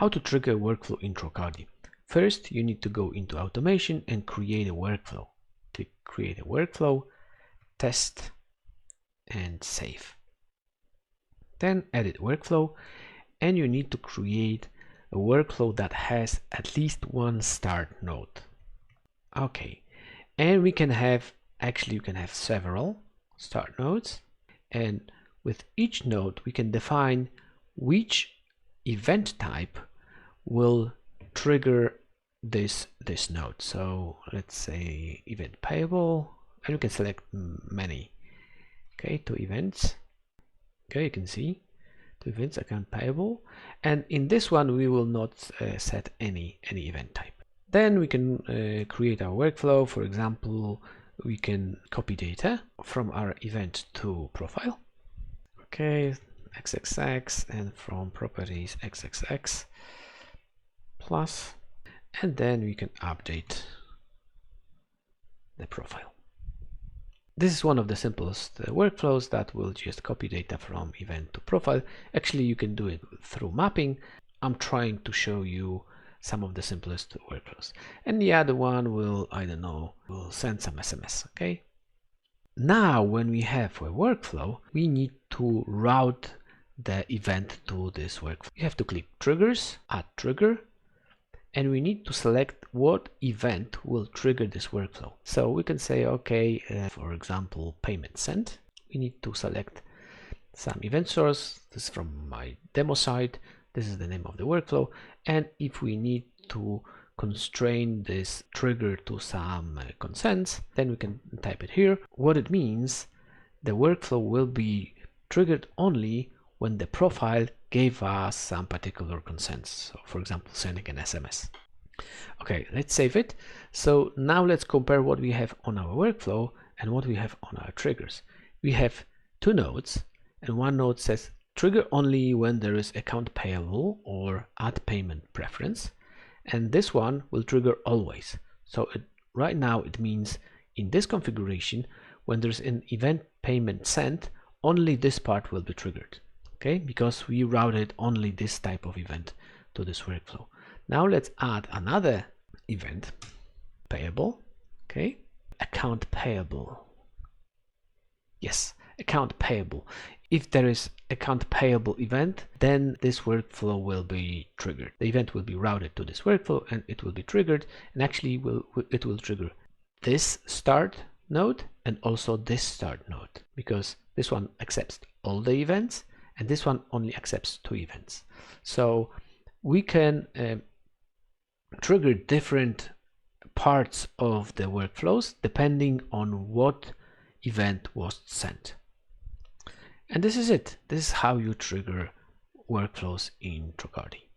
How to trigger a workflow in Tracardi. First, you need to go into automation and create a workflow. Click create a workflow, test, and save. Then edit workflow, and you need to create a workflow that has at least one start node. Okay, and we can have, actually you can have several start nodes, and with each node we can define which event type will trigger this node. So let's say event payable, and you can select many. Okay, 2 events. Okay, you can see 2 events, account payable, and in this one we will not set any event type. Then we can create our workflow. For example, we can copy data from our event to profile. Okay, XXX, and from properties XXX plus, and then we can update the profile. This is one of the simplest workflows that will just copy data from event to profile. Actually, you can do it through mapping. I'm trying to show you some of the simplest workflows. And the other one will, I don't know, will send some SMS, okay? Now, when we have a workflow, we need to route the event to this workflow. You have to click triggers, add trigger, and we need to select what event will trigger this workflow. So we can say, okay, for example, payment sent. We need to select some event source. This is from my demo site. This is the name of the workflow. And if we need to constrain this trigger to some consents, then we can type it here. What it means, the workflow will be triggered only when the profile gave us some particular consents. So for example, sending an SMS. Okay, let's save it. So now let's compare what we have on our workflow and what we have on our triggers. We have 2 nodes, and one node says trigger only when there is account payable or add payment preference, and this one will trigger always. So right now it means in this configuration, when there's an event payment sent, only this part will be triggered. Okay, because we routed only this type of event to this workflow. Now let's add another event, payable. Okay, account payable. Yes, account payable. If there is account payable event, then this workflow will be triggered. The event will be routed to this workflow and it will be triggered, and actually it will trigger this start node and also this start node, because this one accepts all the events and this one only accepts 2 events. So we can trigger different parts of the workflows depending on what event was sent. And this is it. This is how you trigger workflows in Tracardi.